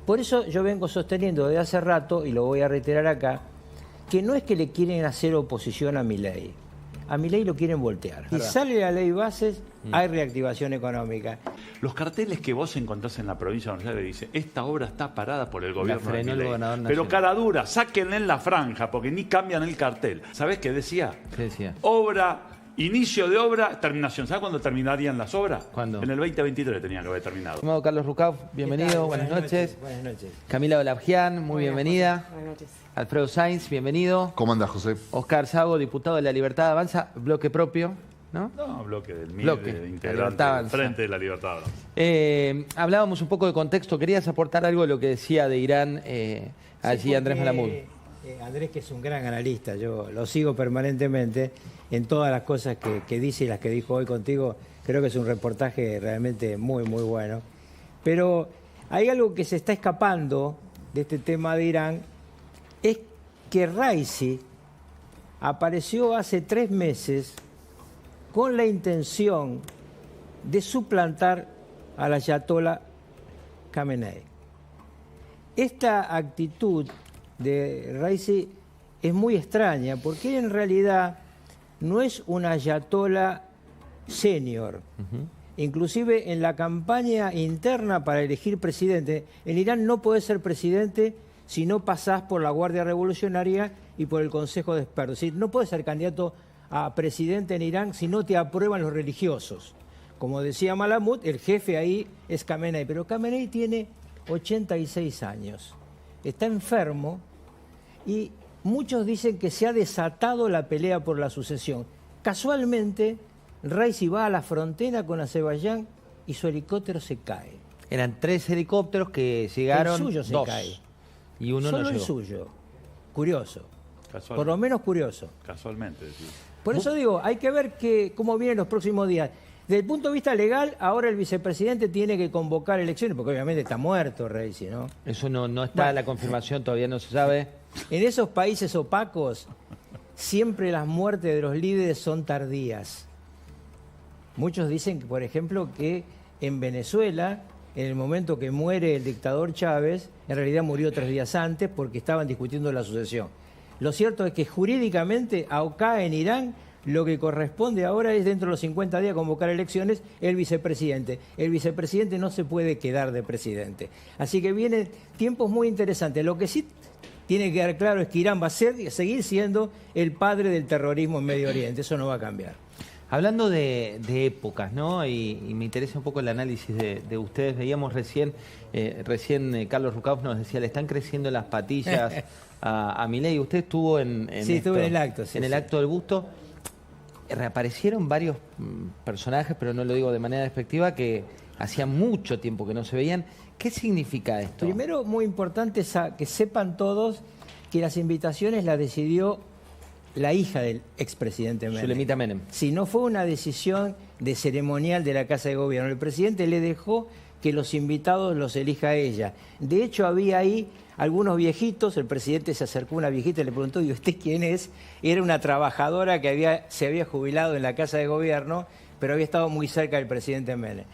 Por eso yo vengo sosteniendo desde hace rato, y lo voy a reiterar acá, que no es que le quieren hacer oposición a Milei. A Milei lo quieren voltear. Y sale la ley bases, hay reactivación económica. Los carteles que vos encontrás en la provincia de Buenos Aires dice: esta obra está parada por el gobierno de Milei. Pero cara dura, sáquenle en la franja, porque ni cambian el cartel. ¿Sabés qué decía? ¿Qué decía? Obra, inicio de obra, terminación. ¿Sabés cuándo terminarían las obras? ¿Cuándo? En el 2023 tenían que haber terminado. Estimado Carlos Rucauf, bienvenido, buenas noches. Buenas noches. Camila Olabjian, muy bienvenida. Buenas noches. Alfredo Sainz, bienvenido. ¿Cómo andás, José? Oscar Sago, diputado de La Libertad Avanza, bloque propio, ¿no? No, bloque del MIR, Bloque, integrante del Frente de la Libertad. Hablábamos un poco de contexto. ¿Querías aportar algo de lo que decía de Irán allí Andrés Malamud? Andrés, que es un gran analista, yo lo sigo permanentemente en todas las cosas que dice y las que dijo hoy contigo. Creo que es un reportaje realmente muy, muy bueno. Pero hay algo que se está escapando de este tema de Irán, es que Raisi apareció hace 3 meses con la intención de suplantar al ayatolá Khamenei. Esta actitud de Raisi es muy extraña, porque en realidad no es un ayatolá senior. Inclusive en la campaña interna para elegir presidente, en Irán no podés ser presidente si no pasás por la Guardia Revolucionaria y por el Consejo de Expertos. Es decir, no podés ser candidato a presidente en Irán si no te aprueban los religiosos. Como decía Malamud, el jefe ahí es Khamenei, pero Khamenei tiene 86 años, está enfermo y muchos dicen que se ha desatado la pelea por la sucesión. Casualmente, Raisi va a la frontera con Azerbaiyán y su helicóptero se cae. Eran 3 helicópteros que llegaron, el suyo se 2. cae. Y uno Solo no el llegó. suyo. Curioso. Casualmente. Por lo menos curioso. Casualmente, sí. Por eso digo, hay que ver cómo vienen los próximos días. Desde el punto de vista legal, ahora el vicepresidente tiene que convocar elecciones, porque obviamente está muerto Raisi, ¿no? Eso no está, la confirmación todavía no se sabe. En esos países opacos, siempre las muertes de los líderes son tardías. Muchos dicen, por ejemplo, que en Venezuela, en el momento que muere el dictador Chávez, en realidad murió 3 días antes porque estaban discutiendo la sucesión. Lo cierto es que jurídicamente, acá en Irán, lo que corresponde ahora es, dentro de los 50 días, convocar elecciones el vicepresidente. El vicepresidente no se puede quedar de presidente. Así que vienen tiempos muy interesantes. Lo que sí tiene que quedar claro es que Irán va a seguir siendo el padre del terrorismo en Medio Oriente. Eso no va a cambiar. Hablando de épocas, ¿no? Y me interesa un poco el análisis de ustedes. Veíamos recién Carlos Rucauf nos decía, le están creciendo las patillas a Milei. Usted estuvo Sí, estuve en el acto. Sí, en el acto del busto. Reaparecieron varios personajes, pero no lo digo de manera despectiva, que hacía mucho tiempo que no se veían. ¿Qué significa esto? Primero, muy importante que sepan todos que las invitaciones las decidió la hija del expresidente Menem. Zulemita Menem. Si no fue una decisión de ceremonial de la Casa de Gobierno, el presidente le dejó que los invitados los elija ella. De hecho, había ahí algunos viejitos, el presidente se acercó a una viejita y le preguntó, ¿y usted quién es? Era una trabajadora que se había jubilado en la Casa de Gobierno, pero había estado muy cerca del presidente Menem.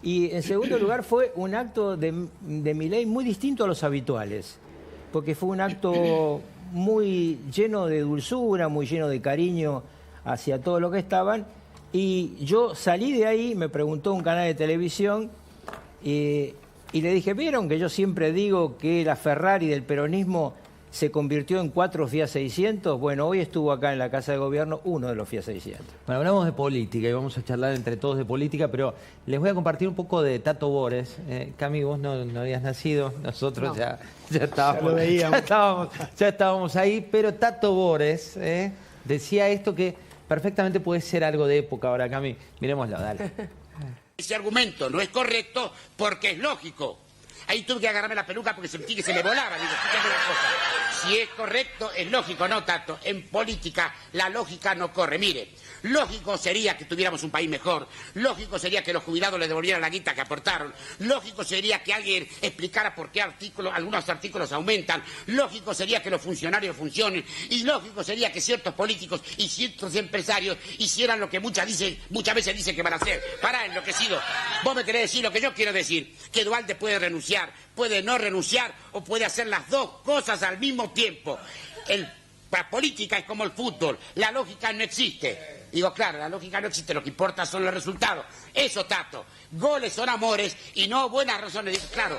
Y en segundo lugar fue un acto de Milei muy distinto a los habituales, porque fue un acto muy lleno de dulzura, muy lleno de cariño hacia todo lo que estaban. Y yo salí de ahí, me preguntó un canal de televisión, y le dije, ¿vieron que yo siempre digo que la Ferrari del peronismo se convirtió en 4 Fiat 600? Bueno, hoy estuvo acá en la Casa de Gobierno uno de los Fiat 600. Bueno, hablamos de política y vamos a charlar entre todos de política, pero les voy a compartir un poco de Tato Bores. Cami, vos no habías nacido, nosotros no. ya estábamos ahí, pero Tato Bores decía esto que perfectamente puede ser algo de época. Ahora, Cami, miremoslo, dale. Ese argumento no es correcto porque es lógico. Ahí tuve que agarrarme la peluca porque sentí que se me volaba. Digo, fíjate una cosa. Si es correcto, es lógico, no, Tato. En política la lógica no corre. Mire, lógico sería que tuviéramos un país mejor. Lógico sería que los jubilados les devolvieran la guita que aportaron. Lógico sería que alguien explicara por qué algunos artículos aumentan. Lógico sería que los funcionarios funcionen. Y lógico sería que ciertos políticos y ciertos empresarios hicieran lo que muchas veces dicen que van a hacer. Pará, enloquecido. Vos me querés decir lo que yo quiero decir. Que Dualde puede renunciar renunciar, puede no renunciar o puede hacer las dos cosas al mismo tiempo. La política es como el fútbol, la lógica no existe. Digo, claro, la lógica no existe, lo que importa son los resultados. Eso, Tato, goles son amores y no buenas razones. Digo, claro,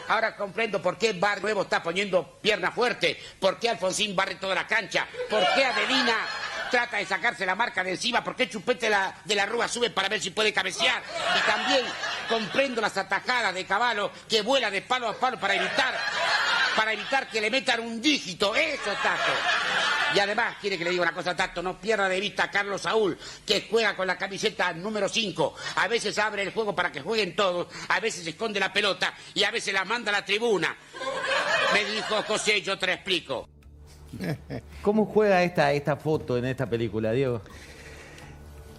ahora comprendo por qué Bar Nuevo está poniendo pierna fuerte, por qué Alfonsín barre toda la cancha, por qué Adelina trata de sacarse la marca de encima, por qué Chupete de la Rúa sube para ver si puede cabecear. Y también comprendo las atajadas de Cavallo que vuela de palo a palo para evitar que le metan un dígito. Eso, Tato. Y además, quiere que le diga una cosa, Tato, no pierda de vista a Carlos Saúl, que juega con la camiseta número 5. A veces abre el juego para que jueguen todos, a veces esconde la pelota y a veces la manda a la tribuna. Me dijo José, yo te lo explico. ¿Cómo juega esta foto en esta película, Diego?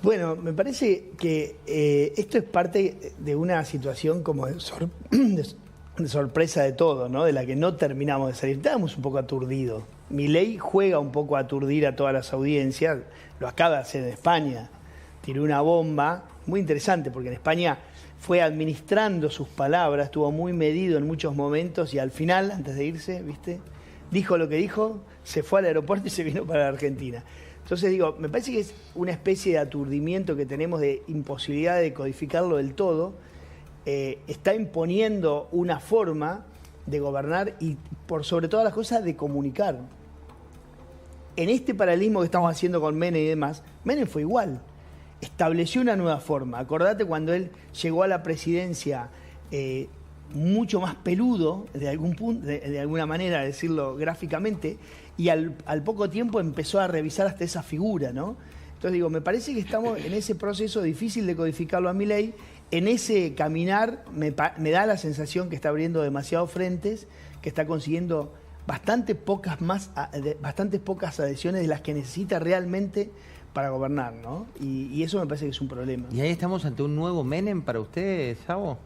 Bueno, me parece que esto es parte de una situación como de sorpresa de todo, ¿no? De la que no terminamos de salir. Estábamos un poco aturdidos. Milei juega un poco a aturdir a todas las audiencias. Lo acaba de hacer en España. Tiró una bomba muy interesante porque en España fue administrando sus palabras, estuvo muy medido en muchos momentos y al final, antes de irse, ¿viste? Dijo lo que dijo, se fue al aeropuerto y se vino para la Argentina. Entonces digo, me parece que es una especie de aturdimiento que tenemos de imposibilidad de codificarlo del todo. Está imponiendo una forma de gobernar y por sobre todas las cosas de comunicar. En este paralelismo que estamos haciendo con Menem y demás, Menem fue igual. Estableció una nueva forma. Acordate cuando él llegó a la presidencia mucho más peludo, de alguna manera, decirlo gráficamente, y al poco tiempo empezó a revisar hasta esa figura, ¿no? Entonces digo, me parece que estamos en ese proceso difícil de codificarlo a Milei. En ese caminar me da la sensación que está abriendo demasiados frentes, que está consiguiendo bastantes pocas adhesiones de las que necesita realmente para gobernar, ¿no? Y eso me parece que es un problema. ¿Y ahí estamos ante un nuevo Menem para usted, Sabo?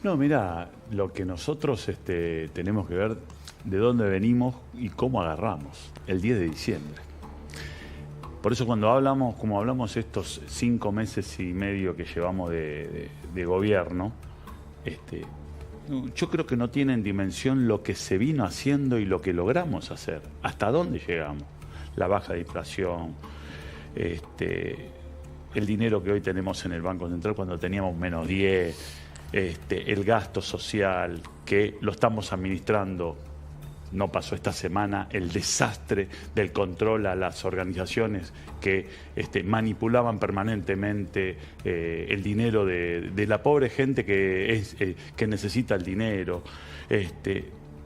No, mira, lo que nosotros tenemos que ver de dónde venimos y cómo agarramos el 10 de diciembre. Por eso cuando hablamos estos 5 meses y medio que llevamos de gobierno, yo creo que no tienen dimensión lo que se vino haciendo y lo que logramos hacer. ¿Hasta dónde llegamos? La baja de inflación, el dinero que hoy tenemos en el Banco Central cuando teníamos menos 10, el gasto social que lo estamos administrando. No pasó esta semana el desastre del control a las organizaciones que manipulaban permanentemente el dinero de la pobre gente que necesita el dinero.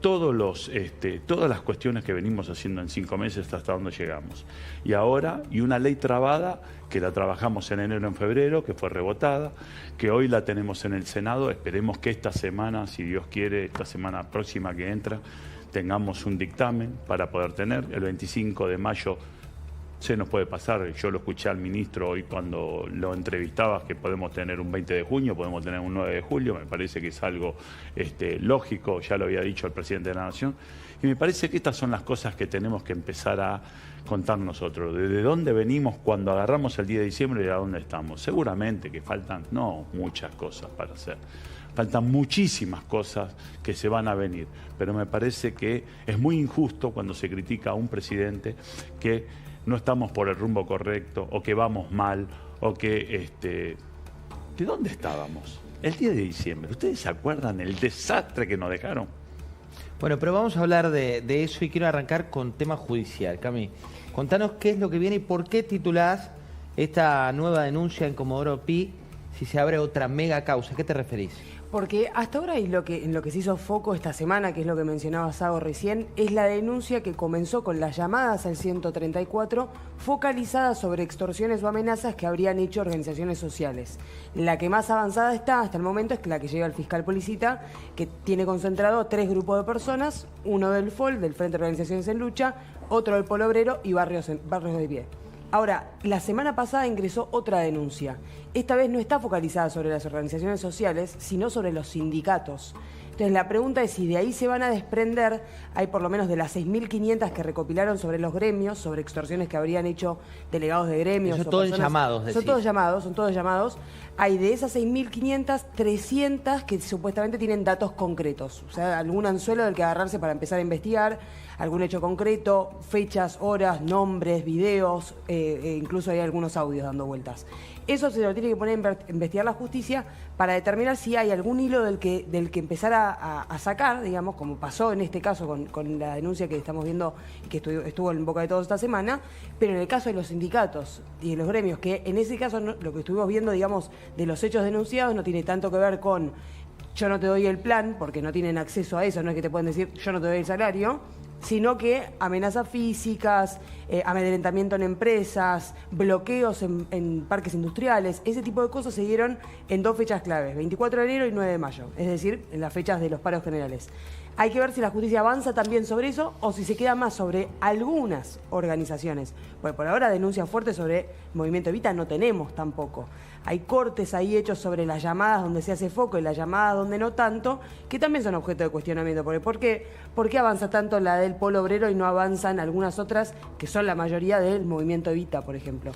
Todas las cuestiones que venimos haciendo en 5 meses hasta donde llegamos. Y ahora, una ley trabada, que la trabajamos en enero, en febrero, que fue rebotada, que hoy la tenemos en el Senado. Esperemos que esta semana, si Dios quiere, esta semana próxima que entra, tengamos un dictamen para poder tener. El 25 de mayo se nos puede pasar, yo lo escuché al ministro hoy cuando lo entrevistaba, que podemos tener un 20 de junio, podemos tener un 9 de julio, me parece que es algo lógico, ya lo había dicho el presidente de la Nación, y me parece que estas son las cosas que tenemos que empezar a contar nosotros, desde dónde venimos cuando agarramos el 10 de diciembre y a dónde estamos. Seguramente que faltan, no muchas cosas para hacer, faltan muchísimas cosas que se van a venir, pero me parece que es muy injusto cuando se critica a un presidente que no estamos por el rumbo correcto, o que vamos mal, o que... ¿De dónde estábamos? El 10 de diciembre. ¿Ustedes se acuerdan el desastre que nos dejaron? Bueno, pero vamos a hablar de eso y quiero arrancar con tema judicial. Cami, contanos qué es lo que viene y por qué titulás esta nueva denuncia en Comodoro Pi si se abre otra mega causa. ¿A qué te referís? Porque hasta ahora en lo que se hizo foco esta semana, que es lo que mencionaba Sago recién, es la denuncia que comenzó con las llamadas al 134 focalizadas sobre extorsiones o amenazas que habrían hecho organizaciones sociales. La que más avanzada está hasta el momento es la que llega el fiscal Policita, que tiene concentrado 3 grupos de personas, uno del FOL, del Frente de Organizaciones en Lucha, otro del Polo Obrero y Barrios de Pie. Ahora, la semana pasada ingresó otra denuncia. Esta vez no está focalizada sobre las organizaciones sociales, sino sobre los sindicatos. Entonces la pregunta es si de ahí se van a desprender, hay por lo menos de las 6.500 que recopilaron sobre los gremios, sobre extorsiones que habrían hecho delegados de gremios. Son o todos personas- llamados, Son decís. todos llamados. Hay de esas 6.500, 300 que supuestamente tienen datos concretos. O sea, algún anzuelo del que agarrarse para empezar a investigar, algún hecho concreto, fechas, horas, nombres, videos, incluso hay algunos audios dando vueltas. Eso se lo tiene que poner a investigar la justicia para determinar si hay algún hilo del que empezar a sacar, digamos, como pasó en este caso con la denuncia que estamos viendo y que estuvo en boca de todos esta semana, pero en el caso de los sindicatos y de los gremios, que en ese caso lo que estuvimos viendo, digamos, de los hechos denunciados no tiene tanto que ver con yo no te doy el plan, porque no tienen acceso a eso, no es que te pueden decir yo no te doy el salario, sino que amenazas físicas, amedrentamiento en empresas, bloqueos en parques industriales, ese tipo de cosas se dieron en 2 fechas claves, 24 de enero y 9 de mayo, es decir, en las fechas de los paros generales. Hay que ver si la justicia avanza también sobre eso o si se queda más sobre algunas organizaciones. Porque por ahora denuncias fuertes sobre Movimiento Evita no tenemos tampoco. Hay cortes ahí hechos sobre las llamadas donde se hace foco y las llamadas donde no tanto, que también son objeto de cuestionamiento. Porque ¿por qué avanza tanto la del Polo Obrero y no avanzan algunas otras que son la mayoría del Movimiento Evita, por ejemplo?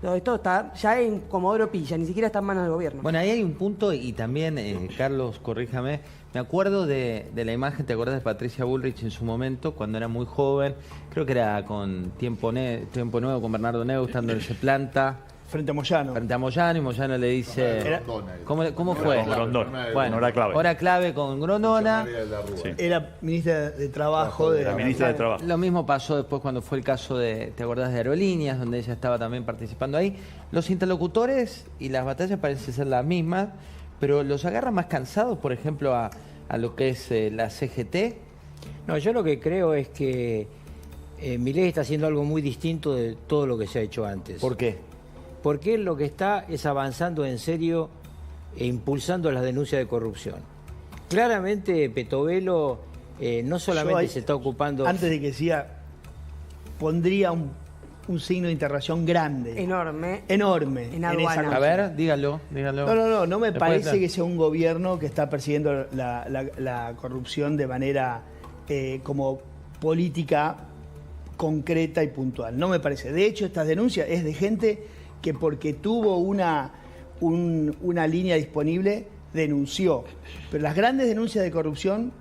Todo esto está ya en Comodoro Pilla, ni siquiera está en manos del gobierno. Bueno, ahí hay un punto y también, Carlos, corríjame, me acuerdo de la imagen, ¿te acordás de Patricia Bullrich en su momento, cuando era muy joven? Creo que era con Tiempo Nuevo, con Bernardo Neustadt, donde se planta Frente a Moyano. frente a Moyano y Moyano le dice... ¿Cómo fue? Con Grondona. Bueno, Hora clave. hora clave con Grondona. Sí. Era ministra de Trabajo. La ministra de Trabajo. Lo mismo pasó después cuando fue el caso de, ¿te acordás de Aerolíneas? Donde ella estaba también participando ahí. Los interlocutores y las batallas parecen ser las mismas, pero los agarra más cansados, por ejemplo, a lo que es la CGT. No, yo lo que creo es que Milei está haciendo algo muy distinto de todo lo que se ha hecho antes. ¿Por qué? Porque él lo que está es avanzando en serio e impulsando las denuncias de corrupción. Claramente Petovelo no solamente se está ocupando... Antes de que siga, pondría un signo de interrogación grande. Enorme. Enorme. En esa aduana. A ver, dígalo. No me Después parece que sea un gobierno que está persiguiendo la corrupción de manera como política concreta y puntual. No me parece. De hecho, estas denuncias es de gente que porque tuvo una línea disponible denunció. Pero las grandes denuncias de corrupción,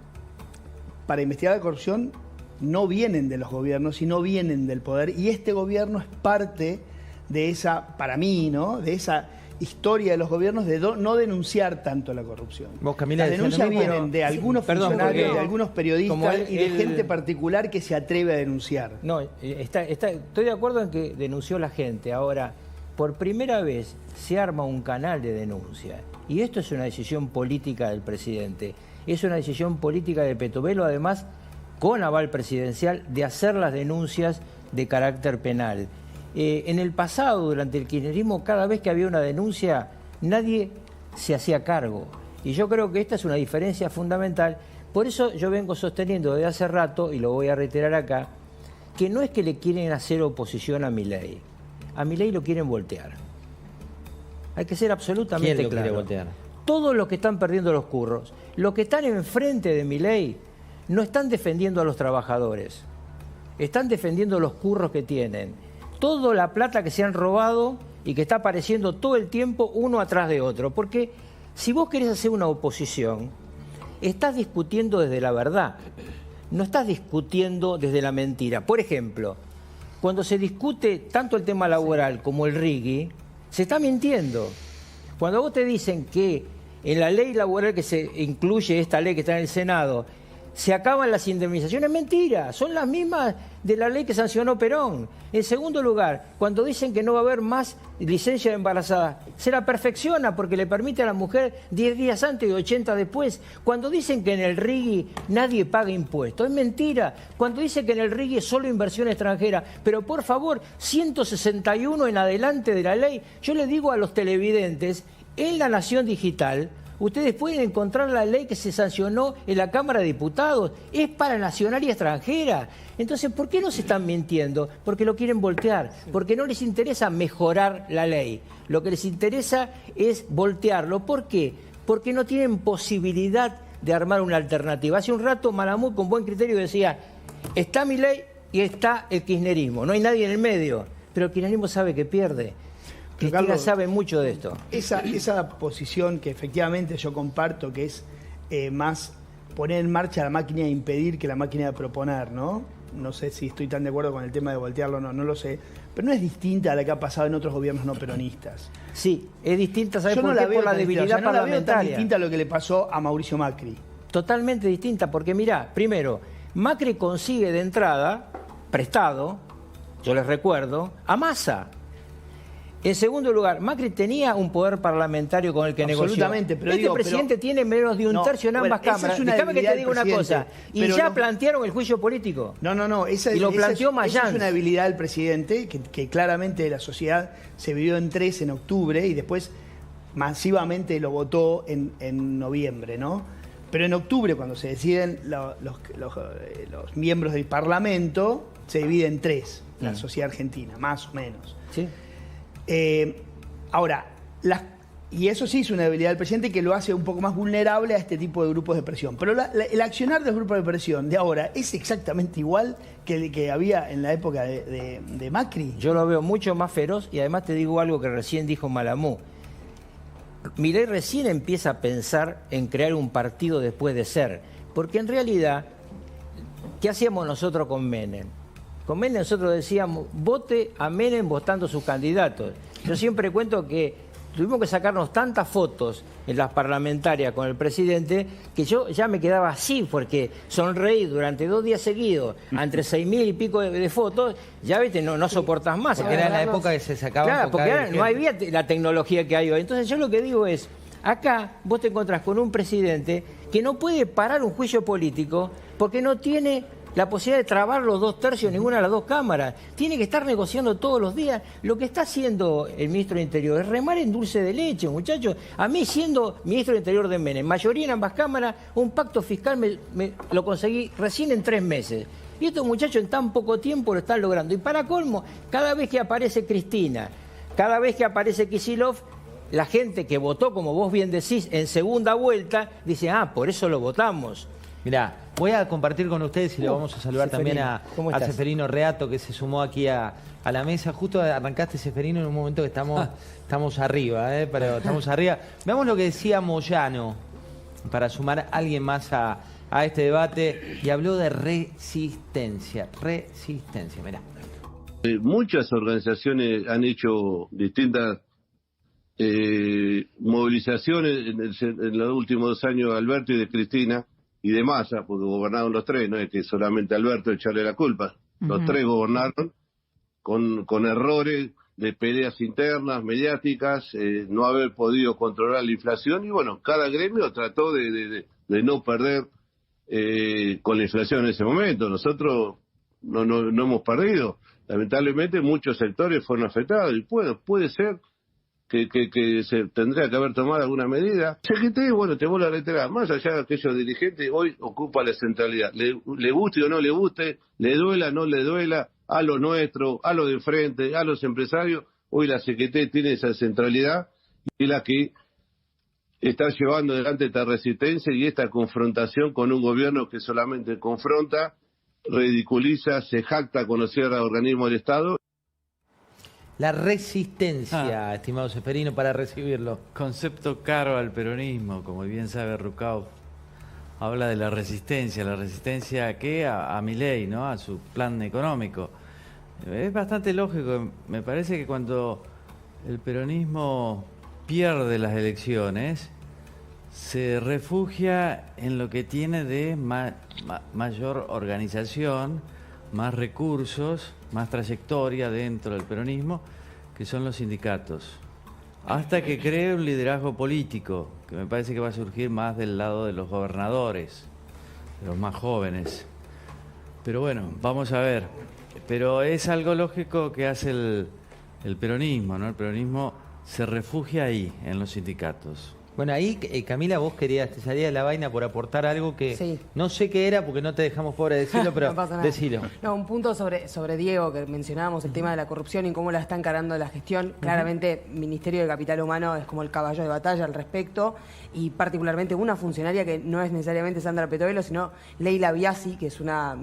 para investigar la corrupción, no vienen de los gobiernos, sino vienen del poder. Y este gobierno es parte de esa, para mí, ¿no?, de esa historia de los gobiernos de no denunciar tanto la corrupción. Vos, Camila, las decías denuncias lo mismo, vienen de algunos perdón, funcionarios, porque de algunos como periodistas y de él- gente particular que se atreve a denunciar. No, estoy de acuerdo en que denunció la gente. Ahora, por primera vez se arma un canal de denuncia. Y esto es una decisión política del presidente. Es una decisión política de Petovelo, además, con aval presidencial, de hacer las denuncias de carácter penal. En el pasado, durante el kirchnerismo, cada vez que había una denuncia, nadie se hacía cargo. Y yo creo que esta es una diferencia fundamental. Por eso yo vengo sosteniendo desde hace rato, y lo voy a reiterar acá, que no es que le quieren hacer oposición a Milei. A Milei lo quieren voltear. Hay que ser absolutamente ¿Quién lo claro. quiere voltear? Todos los que están perdiendo los curros, los que están enfrente de Milei, no están defendiendo a los trabajadores. Están defendiendo los curros que tienen. Toda la plata que se han robado y que está apareciendo todo el tiempo uno atrás de otro. Porque si vos querés hacer una oposición, estás discutiendo desde la verdad. No estás discutiendo desde la mentira. Por ejemplo, cuando se discute tanto el tema laboral como el RIGI, se está mintiendo. Cuando vos te dicen que en la ley laboral que se incluye esta ley que está en el Senado, se acaban las indemnizaciones, mentira, son las mismas de la ley que sancionó Perón. En segundo lugar, cuando dicen que no va a haber más licencia de embarazada, se la perfecciona porque le permite a la mujer 10 días antes y 80 después. Cuando dicen que en el RIGI nadie paga impuestos, es mentira. Cuando dicen que en el RIGI es solo inversión extranjera, pero por favor, 161 en adelante de la ley, yo le digo a los televidentes, en La Nación Digital, ustedes pueden encontrar la ley que se sancionó en la Cámara de Diputados. Es para nacional y extranjera. Entonces, ¿por qué nos están mintiendo? Porque lo quieren voltear. Porque no les interesa mejorar la ley. Lo que les interesa es voltearlo. ¿Por qué? Porque no tienen posibilidad de armar una alternativa. Hace un rato Malamud con buen criterio decía, está Milei y está el kirchnerismo, no hay nadie en el medio, pero el kirchnerismo sabe que pierde. Cristina Carlos, sabe mucho de esto. Esa posición que efectivamente yo comparto, que es más poner en marcha la máquina de impedir que la máquina de proponer, ¿no? No sé si estoy tan de acuerdo con el tema de voltearlo o no, no lo sé. Pero no es distinta a la que ha pasado en otros gobiernos no peronistas. Sí, es distinta, ¿sabes Yo por no qué? la veo Por la tan distinta, debilidad no la veo tan parlamentaria. distinta a lo que le pasó a Mauricio Macri. Totalmente distinta, porque mirá, primero, Macri consigue de entrada, prestado, yo les recuerdo, a Massa. En segundo lugar, Macri tenía un poder parlamentario con el que negoció. Absolutamente, pero este digo, presidente tiene menos de un tercio en ambas esa cámaras. es una Déjame que te debilidad diga una del cosa. presidente, Y pero ya plantearon el juicio político. No, Y lo planteó esa es Mayans. una debilidad del presidente que claramente la sociedad se dividió en 3 en octubre y después masivamente lo votó en noviembre, ¿no? Pero en octubre, cuando se deciden los miembros del Parlamento, se divide en 3, la sociedad argentina, más o menos. ¿Sí? Ahora, y eso sí es una debilidad del presidente que lo hace un poco más vulnerable a este tipo de grupos de presión. Pero el accionar de los grupos de presión de ahora es exactamente igual que el que había en la época de Macri. Yo lo veo mucho más feroz y además te digo algo que recién dijo Malamud. Milei recién empieza a pensar en crear un partido después de ser, porque en realidad, ¿qué hacíamos nosotros con Menem? Con Menem nosotros decíamos, vote a Menem votando sus candidatos. Yo siempre cuento que tuvimos que sacarnos tantas fotos en las parlamentarias con el presidente que yo ya me quedaba así, porque sonreí durante 2 días seguidos, entre 6.000 y pico de fotos, ya viste, no soportás más. Porque era en la época que se sacaban. Claro, porque ahora no había la tecnología que hay hoy. Entonces yo lo que digo es, acá vos te encontrás con un presidente que no puede parar un juicio político porque no tiene la posibilidad de trabar los 2 tercios en ninguna de las 2 cámaras. Tiene que estar negociando todos los días. Lo que está haciendo el ministro de Interior es remar en dulce de leche, muchachos. A mí, siendo ministro de Interior de Menem, mayoría en ambas cámaras, un pacto fiscal lo conseguí recién en 3 meses. Y estos muchachos en tan poco tiempo lo están logrando. Y para colmo, cada vez que aparece Cristina, cada vez que aparece Kicillof, la gente que votó, como vos bien decís, en segunda vuelta, dice, por eso lo votamos. Mirá, voy a compartir con ustedes y le vamos a saludar Seferino, también a Seferino Reato, que se sumó aquí a la mesa. Justo arrancaste, Seferino, en un momento que estamos arriba, pero estamos arriba. Veamos lo que decía Moyano, para sumar a alguien más a este debate, y habló de resistencia. Resistencia, mirá. Muchas organizaciones han hecho distintas movilizaciones en los últimos 2 años de Alberto y de Cristina, y de Massa, porque gobernaron los 3, no es que solamente Alberto echarle la culpa. Los 3 gobernaron con errores de peleas internas, mediáticas, no haber podido controlar la inflación, y bueno, cada gremio trató de no perder con la inflación en ese momento. Nosotros no hemos perdido. Lamentablemente muchos sectores fueron afectados, y puede ser que se tendría que haber tomado alguna medida. CGT, bueno, te vuelvo a reiterar, más allá de aquellos dirigentes, hoy ocupa la centralidad. Le guste o no le guste, le duela o no le duela, a lo nuestro, a lo de enfrente, a los empresarios, hoy la CGT tiene esa centralidad y la que está llevando adelante esta resistencia y esta confrontación con un gobierno que solamente confronta, ridiculiza, se jacta con los organismos del Estado. La resistencia, estimado Seferino, para recibirlo. Concepto caro al peronismo, como bien sabe Rucauf. Habla de la resistencia ¿a qué? A Milei, ¿no? A su plan económico. Es bastante lógico, me parece que cuando el peronismo pierde las elecciones, se refugia en lo que tiene de mayor organización, más recursos, más trayectoria dentro del peronismo, que son los sindicatos. Hasta que cree un liderazgo político, que me parece que va a surgir más del lado de los gobernadores, de los más jóvenes. Pero bueno, vamos a ver. Pero es algo lógico que hace el peronismo, ¿no? El peronismo se refugia ahí, en los sindicatos. Bueno, ahí, Camila, vos querías, te salía de la vaina por aportar algo que Sí. no sé qué era porque no te dejamos pobre decirlo, pero No pasa nada. decilo. No, un punto sobre Diego, que mencionábamos el tema de la corrupción y cómo la está encarando la gestión. Claramente, Ministerio de Capital Humano es como el caballo de batalla al respecto, y particularmente una funcionaria que no es necesariamente Sandra Petovelo, sino Leila Biasi, que es la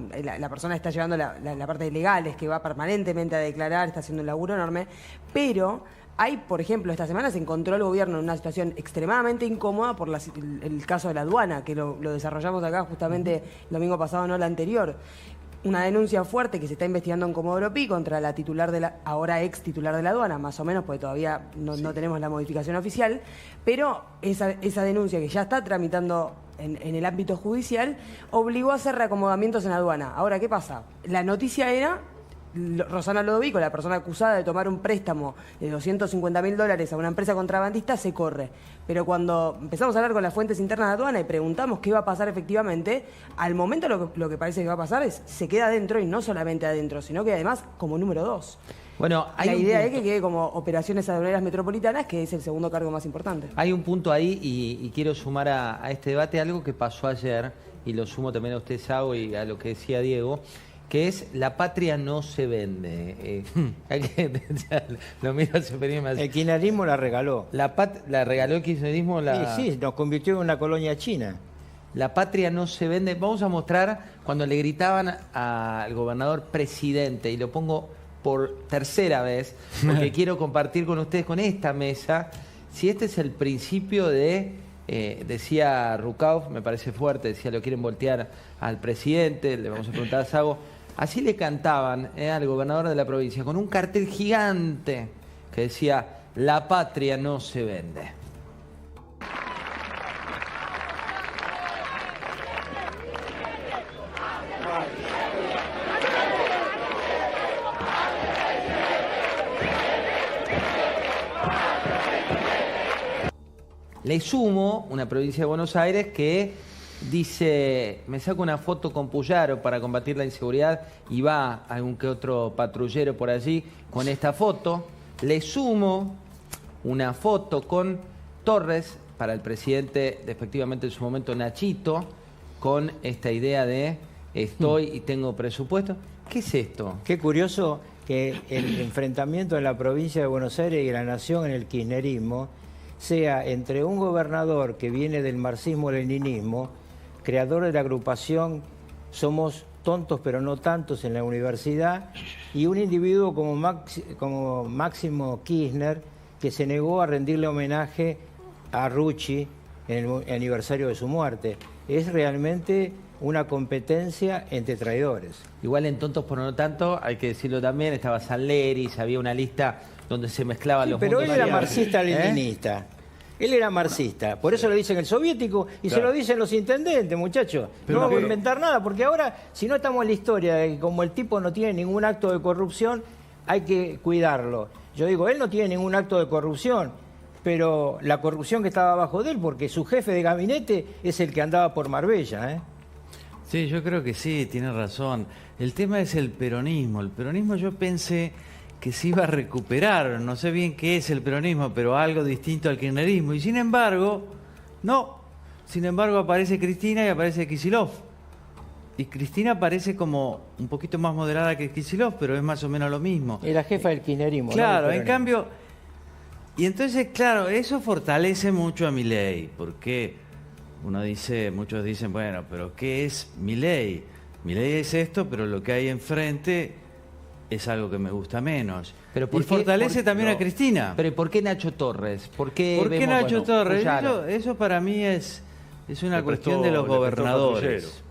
persona que está llevando la parte de legales, que va permanentemente a declarar, está haciendo un laburo enorme, pero... Hay, por ejemplo, esta semana se encontró el gobierno en una situación extremadamente incómoda por el caso de la aduana, que lo desarrollamos acá justamente el domingo pasado, no el anterior. Una denuncia fuerte que se está investigando en Comodoro Pi contra la titular ahora ex titular de la aduana, más o menos, porque todavía no tenemos la modificación oficial, pero esa denuncia que ya está tramitando en el ámbito judicial obligó a hacer reacomodamientos en la aduana. Ahora, ¿qué pasa? La noticia era... Rosana Lodovico, la persona acusada de tomar un préstamo de $250.000 a una empresa contrabandista, se corre. Pero cuando empezamos a hablar con las fuentes internas de aduana y preguntamos qué va a pasar efectivamente, al momento lo que parece que va a pasar es se queda adentro, y no solamente adentro, sino que además como número 2. Bueno, La idea es que quede como operaciones aduaneras metropolitanas, que es el segundo cargo más importante. Hay un punto ahí y quiero sumar a este debate algo que pasó ayer, y lo sumo también a usted, Sago, y a lo que decía Diego, que es la patria no se vende. Lo mira, se venía más. El kirchnerismo la regaló. ¿La regaló el kirchnerismo? Sí, nos convirtió en una colonia china. La patria no se vende. Vamos a mostrar cuando le gritaban al gobernador presidente, y lo pongo por tercera vez, porque quiero compartir con ustedes, con esta mesa, si este es el principio de... decía Rucauf, me parece fuerte, decía lo quieren voltear al presidente, le vamos a preguntar a Sago. Así le cantaban al gobernador de la provincia, con un cartel gigante que decía, la patria no se vende. Le sumo una provincia de Buenos Aires que dice, me saco una foto con Puyaro para combatir la inseguridad, y va algún que otro patrullero por allí con esta foto. Le sumo una foto con Torres, para el presidente, efectivamente en su momento Nachito, con esta idea de estoy y tengo presupuesto. ¿Qué es esto? Qué curioso que el enfrentamiento en la provincia de Buenos Aires y la nación en el kirchnerismo sea entre un gobernador que viene del marxismo-leninismo, creador de la agrupación Somos Tontos pero no tantos en la universidad, y un individuo como Máximo Kirchner, que se negó a rendirle homenaje a Rucci en el aniversario de su muerte. Es realmente una competencia entre traidores. Igual en Tontos por no tanto, hay que decirlo también, estaba Sanleris, había una lista donde se mezclaban los pero mundos. él era marxista-leninista. Él era marxista, por eso lo dicen el soviético y se lo dicen los intendentes, muchachos. No vamos a inventar nada, porque ahora, si no estamos en la historia de que como el tipo no tiene ningún acto de corrupción, hay que cuidarlo. Yo digo, él no tiene ningún acto de corrupción, pero la corrupción que estaba abajo de él, porque su jefe de gabinete es el que andaba por Marbella, ¿eh? Sí, yo creo que sí, tiene razón. El tema es el peronismo. El peronismo yo pensé que se iba a recuperar, no sé bien qué es el peronismo, pero algo distinto al kirchnerismo. Y sin embargo, no. Sin embargo aparece Cristina y aparece Kicillof. Y Cristina parece como un poquito más moderada que Kicillof, pero es más o menos lo mismo. Era jefa del kirchnerismo. Claro, ¿no? en cambio... Y entonces, claro, eso fortalece mucho a Milei, porque muchos dicen, bueno, pero ¿qué es Milei? Milei es esto, pero lo que hay enfrente es algo que me gusta menos. Pero y fortalece también a Cristina. Pero ¿por qué Nacho Torres? ¿Por qué Nacho Torres? Puyaro? Eso para mí es una cuestión de los gobernadores.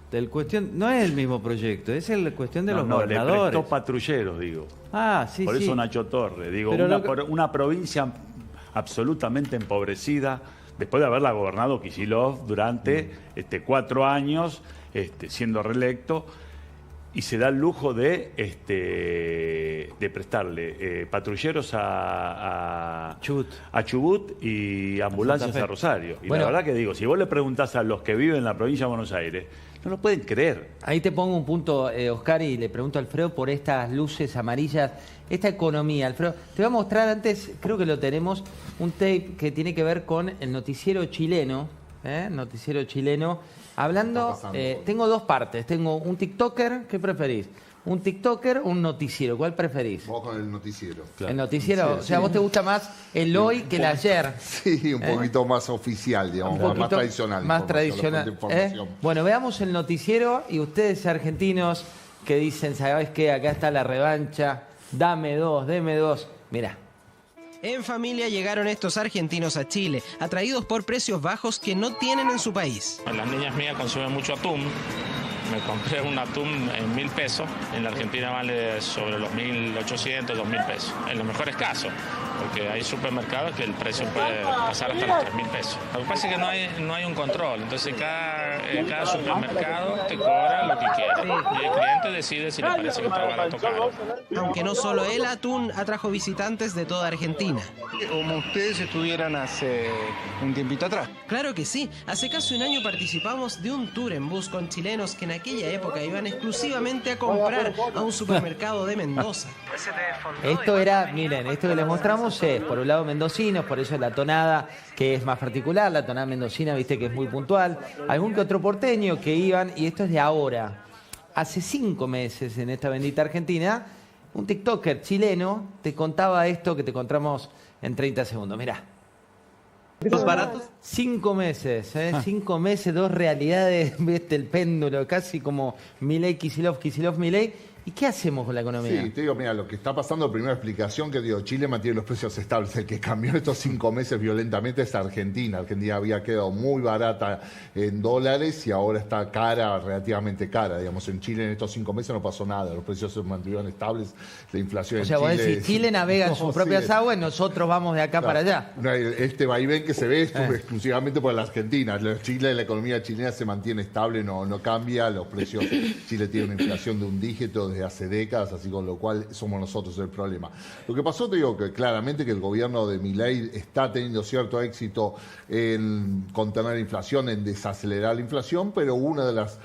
No es el mismo proyecto, es la cuestión de los gobernadores. Le prestó patrulleros, digo. Ah, sí, Por eso Nacho Torres. Digo, una provincia absolutamente empobrecida, después de haberla gobernado Kicillof durante 4 años, siendo reelecto. y se da el lujo de prestarle patrulleros a Chubut y ambulancias a Rosario. Y bueno, la verdad que digo, si vos le preguntás a los que viven en la provincia de Buenos Aires, no lo pueden creer. Ahí te pongo un punto, Oscar, y le pregunto a Alfredo por estas luces amarillas, esta economía. Alfredo, te voy a mostrar antes, creo que lo tenemos, un tape que tiene que ver con el noticiero chileno. Noticiero chileno. Hablando, tengo dos partes. Tengo un TikToker, ¿qué preferís? ¿Un TikToker o un noticiero? ¿Cuál preferís? Vos con el noticiero. El noticiero, o sea, ¿vos te gusta más el hoy que el ayer? Sí, un poquito más oficial, digamos, más tradicional. Más tradicional. Bueno, veamos el noticiero y ustedes argentinos que dicen, ¿sabés qué? Acá está la revancha, dame dos. Mirá. En familia llegaron estos argentinos a Chile, atraídos por precios bajos que no tienen en su país. Las niñas mías consumen mucho atún. Me compré un atún en 1.000 pesos. En la Argentina vale sobre los 1.800, 2.000 pesos. En los mejores casos, porque hay supermercados que el precio puede pasar hasta los 3.000 pesos. Lo que pasa es que no hay un control. Entonces cada supermercado te cobra lo que quiere. Y el cliente decide si le parece que está barato o caro. Aunque no solo el atún atrajo visitantes de toda Argentina. Como ustedes estuvieran hace un tiempito atrás. Claro que sí. Hace casi un año participamos de un tour en bus con chilenos que en aquella época iban exclusivamente a comprar a un supermercado de Mendoza. Esto era, miren, esto que les mostramos es, por un lado, mendocinos, por eso la tonada que es más particular, la tonada mendocina, viste que es muy puntual. Algún que otro porteño que iban, y esto es de ahora. Hace 5 meses en esta bendita Argentina, un TikToker chileno te contaba esto que te contamos en 30 segundos. Mirá. ¿Los baratos? 5 meses, 5 meses, dos realidades, viste el péndulo, casi como Milei, Kicillof, Milei. ¿Y qué hacemos con la economía? Sí, te digo, mira, lo que está pasando, primera explicación, que digo, Chile mantiene los precios estables. El que cambió estos 5 meses violentamente es Argentina. Argentina había quedado muy barata en dólares y ahora está cara, relativamente cara. Digamos, en Chile en estos 5 meses no pasó nada. Los precios se mantuvieron estables, la inflación en Chile... O sea, vos decís, Chile navega en sus propias aguas y nosotros vamos de acá para allá. Este vaivén que se ve es exclusivamente por la Argentina. Chile, la economía chilena se mantiene estable, no cambia. Los precios, Chile tiene una inflación de un dígito desde hace décadas, así con lo cual somos nosotros el problema. Lo que pasó, te digo, que claramente que el gobierno de Milei está teniendo cierto éxito en contener la inflación, en desacelerar la inflación, pero una de las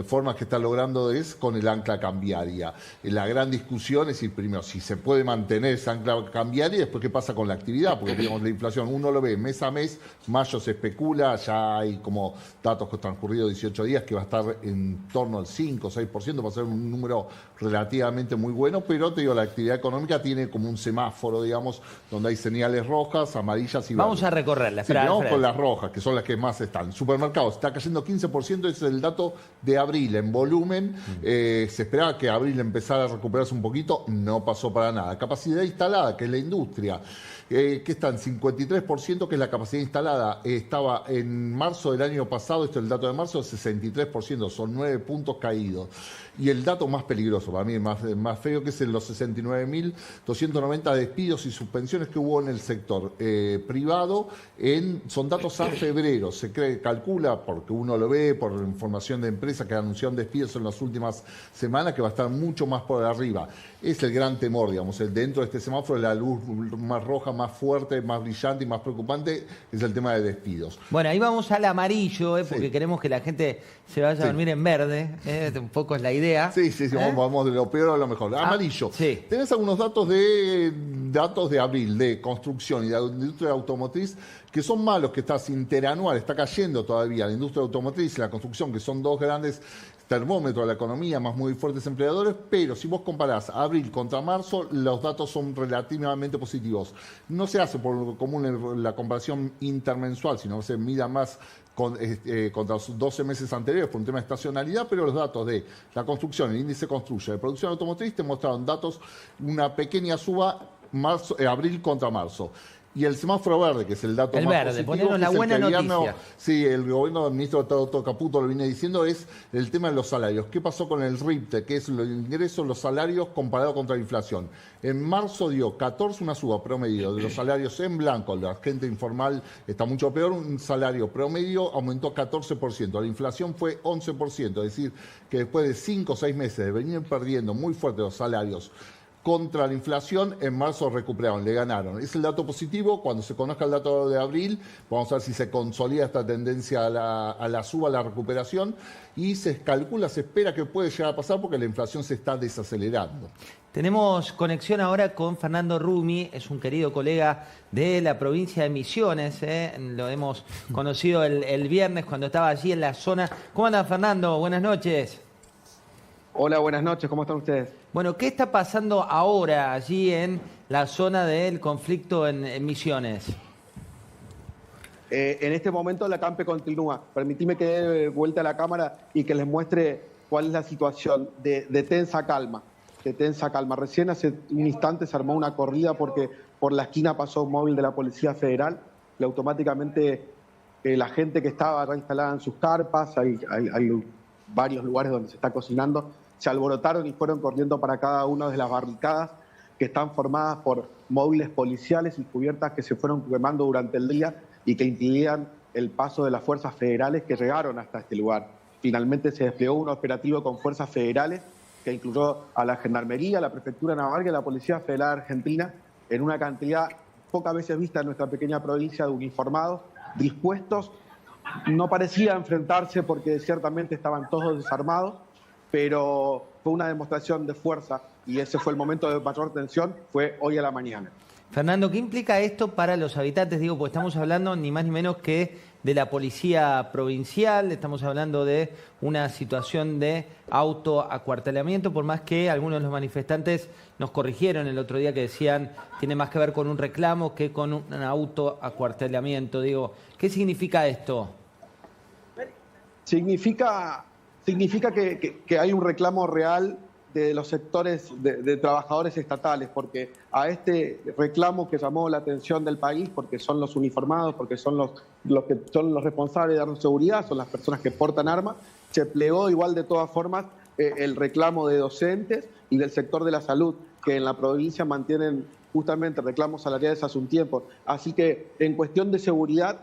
formas que está logrando es con el ancla cambiaria. La gran discusión es, primero, si se puede mantener esa ancla cambiaria y después qué pasa con la actividad, porque digamos, la inflación uno lo ve mes a mes, mayo se especula, ya hay como datos que han transcurrido 18 días que va a estar en torno al 5 o 6%, va a ser un número relativamente muy bueno, pero te digo, la actividad económica tiene como un semáforo, digamos, donde hay señales rojas, amarillas y verdes. Vamos a recorrerla. Sí, vamos con las rojas, que son las que más están. Supermercados, está cayendo 15%, ese es el dato de abril en volumen. Se esperaba que abril empezara a recuperarse un poquito, no pasó para nada. Capacidad instalada, que es la industria, que está en 53%, que es la capacidad instalada. Estaba en marzo del año pasado, esto es el dato de marzo, 63%, son 9 puntos caídos. Y el dato más peligroso, para mí más feo, que es en los 69.290 despidos y suspensiones que hubo en el sector privado. Son datos a febrero, calcula, porque uno lo ve por información de empresas que anunciaron despidos en las últimas semanas, que va a estar mucho más por arriba. Es el gran temor, digamos, dentro de este semáforo, la luz más roja, más fuerte, más brillante y más preocupante, es el tema de despidos. Bueno, ahí vamos al amarillo, porque queremos que la gente se vaya a dormir en verde, un poco es la idea. Sí, vamos de lo peor a lo mejor. Amarillo. Tenés algunos datos de abril, de construcción y de industria automotriz, que son malos, que está interanual, está cayendo todavía la industria automotriz y la construcción, que son dos grandes termómetros de la economía, más muy fuertes empleadores, pero si vos comparás abril contra marzo, los datos son relativamente positivos. No se hace por común la comparación intermensual, sino se mira más contra los 12 meses anteriores por un tema de estacionalidad, pero los datos de la construcción, el índice construye, de producción automotriz, te mostraron datos, una pequeña suba abril contra marzo. Y el semáforo verde, que es el dato el más verde, positivo, ponernos que la es el buena que el gobierno- noticia. Sí, el gobierno del ministro Toto Caputo lo viene diciendo, es el tema de los salarios. ¿Qué pasó con el RIPTE? Que es los ingresos, los salarios comparado contra la inflación. En marzo dio 14 una suba promedio de los salarios en blanco. La gente informal está mucho peor. Un salario promedio aumentó 14%. La inflación fue 11%. Es decir, que después de 5 o 6 meses de venir perdiendo muy fuerte los salarios contra la inflación, en marzo recuperaron, le ganaron. Es el dato positivo. Cuando se conozca el dato de abril, vamos a ver si se consolida esta tendencia a la suba, a la recuperación, y se calcula, se espera que puede llegar a pasar porque la inflación se está desacelerando. Tenemos conexión ahora con Fernando Rumi, es un querido colega de la provincia de Misiones, lo hemos conocido el viernes cuando estaba allí en la zona. ¿Cómo anda, Fernando? Buenas noches. Hola, buenas noches, ¿cómo están ustedes? Bueno, ¿qué está pasando ahora allí en la zona del conflicto en Misiones? En este momento la campe continúa. Permitime que dé vuelta a la cámara y que les muestre cuál es la situación de tensa calma. De tensa calma. Recién hace un instante se armó una corrida porque por la esquina pasó un móvil de la Policía Federal y automáticamente la gente que estaba instalada en sus carpas, hay varios lugares donde se está cocinando, se alborotaron y fueron corriendo para cada una de las barricadas que están formadas por móviles policiales y cubiertas que se fueron quemando durante el día y que impidían el paso de las fuerzas federales que llegaron hasta este lugar. Finalmente se desplegó un operativo con fuerzas federales que incluyó a la Gendarmería, la Prefectura Naval y a la Policía Federal Argentina en una cantidad pocas veces vista en nuestra pequeña provincia de uniformados, dispuestos. No parecía enfrentarse porque ciertamente estaban todos desarmados, pero fue una demostración de fuerza y ese fue el momento de mayor tensión, fue hoy a la mañana. Fernando, ¿qué implica esto para los habitantes? Digo, pues estamos hablando ni más ni menos que de la policía provincial, estamos hablando de una situación de autoacuartelamiento, por más que algunos de los manifestantes nos corrigieron el otro día que decían tiene más que ver con un reclamo que con un autoacuartelamiento. Digo, ¿qué significa esto? Significa que hay un reclamo real de los sectores de trabajadores estatales, porque a este reclamo que llamó la atención del país, porque son los uniformados, porque son los que son los responsables de darnos seguridad, son las personas que portan armas, se plegó igual de todas formas el reclamo de docentes y del sector de la salud, que en la provincia mantienen justamente reclamos salariales hace un tiempo. Así que en cuestión de seguridad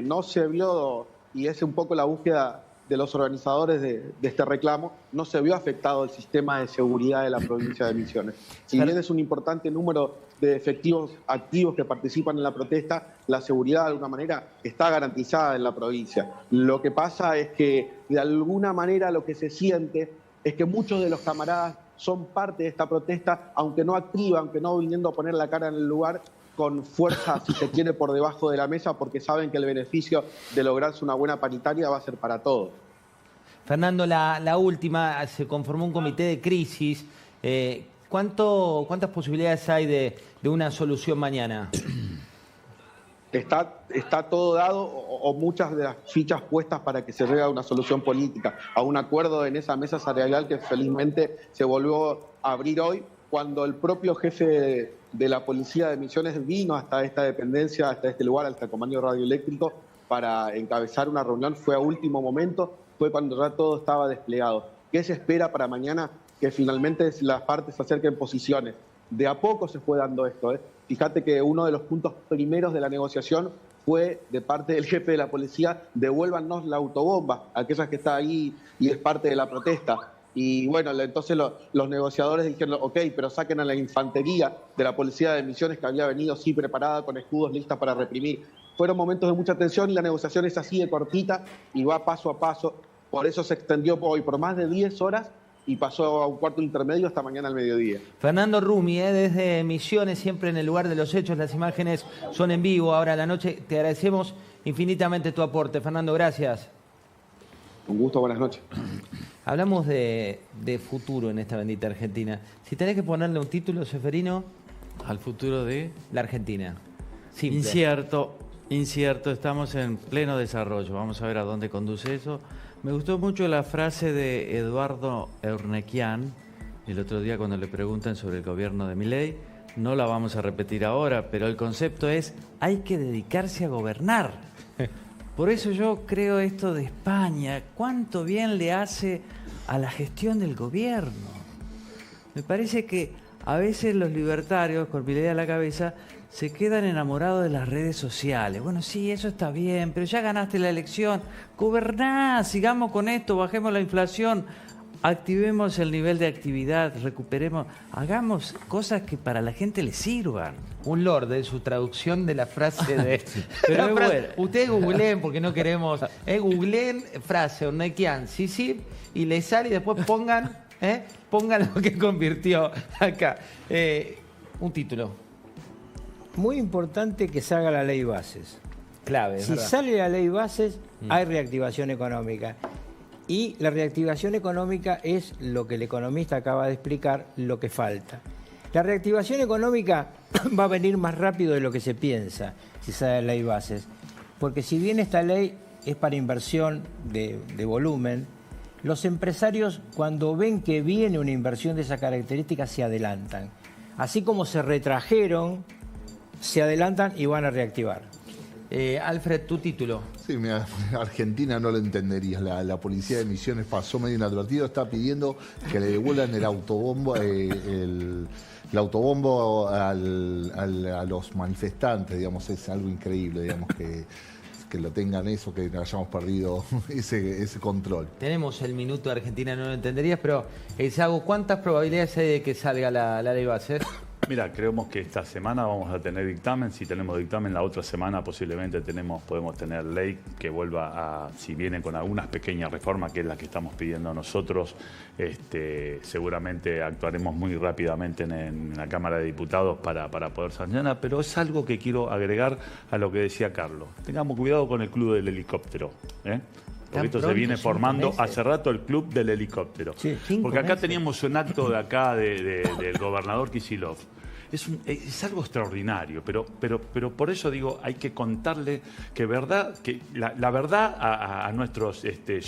no se vio, y es un poco la búsqueda de los organizadores de este reclamo, no se vio afectado el sistema de seguridad de la provincia de Misiones. Si bien es un importante número de efectivos activos que participan en la protesta, la seguridad de alguna manera está garantizada en la provincia. Lo que pasa es que de alguna manera lo que se siente es que muchos de los camaradas son parte de esta protesta, aunque no activa, aunque no viniendo a poner la cara en el lugar, con fuerza, si se quiere, por debajo de la mesa, porque saben que el beneficio de lograrse una buena paritaria va a ser para todos. Fernando, la última, se conformó un comité de crisis. ¿Cuántas posibilidades hay de una solución mañana? Está todo dado o muchas de las fichas puestas para que se llegue a una solución política, a un acuerdo en esa mesa salarial que felizmente se volvió a abrir hoy, cuando el propio jefe de la Policía de Misiones vino hasta esta dependencia, hasta este lugar, hasta el Comando Radioeléctrico, para encabezar una reunión. Fue a último momento, fue cuando ya todo estaba desplegado. ¿Qué se espera para mañana? Que finalmente las partes se acerquen posiciones. De a poco se fue dando esto. Fíjate que uno de los puntos primeros de la negociación fue de parte del jefe de la policía: devuélvanos la autobomba, aquella que está ahí y es parte de la protesta. Y bueno, entonces los negociadores dijeron, ok, pero saquen a la infantería de la Policía de Misiones, que había venido sí preparada con escudos lista para reprimir. Fueron momentos de mucha tensión y la negociación es así de cortita y va paso a paso. Por eso se extendió hoy por más de 10 horas y pasó a un cuarto intermedio hasta mañana al mediodía. Fernando Rumi, desde Misiones, siempre en el lugar de los hechos, las imágenes son en vivo ahora a la noche. Te agradecemos infinitamente tu aporte. Fernando, gracias. Un gusto, buenas noches. Hablamos de futuro en esta bendita Argentina. Si tenés que ponerle un título, Seferino. Al futuro de la Argentina. Simple. Incierto, estamos en pleno desarrollo. Vamos a ver a dónde conduce eso. Me gustó mucho la frase de Eduardo Eurnequian el otro día cuando le preguntan sobre el gobierno de Milei. no la vamos a repetir ahora, pero el concepto es, hay que dedicarse a gobernar. Por eso yo creo esto de España, cuánto bien le hace a la gestión del gobierno. Me parece que a veces los libertarios, con Milei a la cabeza, se quedan enamorados de las redes sociales. Bueno, sí, eso está bien, pero ya ganaste la elección. Goberná, sigamos con esto, bajemos la inflación, activemos el nivel de actividad, recuperemos, hagamos cosas que para la gente le sirvan. Un lord de su traducción de la frase de... Pero la es frase, bueno. ustedes googleen, porque no queremos... googleen frase, Ornequian, sí, y le sale y después pongan lo que convirtió acá. Un título. Muy importante que salga la ley bases. Clave, Si ¿verdad? sale la ley bases, hay reactivación económica. Y la reactivación económica es lo que el economista acaba de explicar, lo que falta. La reactivación económica va a venir más rápido de lo que se piensa si sale la ley bases. Porque si bien esta ley es para inversión de volumen, los empresarios cuando ven que viene una inversión de esa característica se adelantan. Así como se retrajeron, se adelantan y van a reactivar. Alfred, tu título. Sí, mira, Argentina no lo entenderías. La policía de Misiones pasó medio inadvertido, está pidiendo que le devuelvan el autobombo, el autobombo a los manifestantes, digamos, es algo increíble, digamos, que lo tengan eso, que hayamos perdido ese control. Tenemos el minuto de Argentina, no lo entenderías, pero Sago, ¿cuántas probabilidades hay de que salga la ley base? Mira, creemos que esta semana vamos a tener dictamen. Si tenemos dictamen, la otra semana posiblemente podemos tener ley que vuelva a, si viene con algunas pequeñas reformas, que es la que estamos pidiendo nosotros, seguramente actuaremos muy rápidamente en la Cámara de Diputados para poder sancionar, pero es algo que quiero agregar a lo que decía Carlos. Tengamos cuidado con el club del helicóptero, porque esto se viene formando hace rato el club del helicóptero. Sí, porque acá teníamos un acto de acá del gobernador Kicillof. Es algo extraordinario, pero por eso digo, hay que contarle que la verdad a nuestros de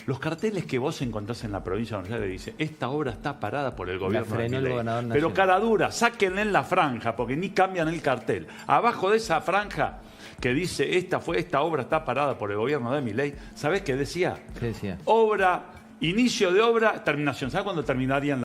los carteles que vos encontrás en la provincia de Buenos Aires dicen, esta obra está parada por el gobierno de Milei. Pero cara dura, sáquenle en la franja, porque ni cambian el cartel. Abajo de esa franja que dice, esta obra está parada por el gobierno de Milei, ¿sabés qué decía? ¿Qué decía? Obra, inicio de obra, terminación. ¿Sabés cuándo terminarían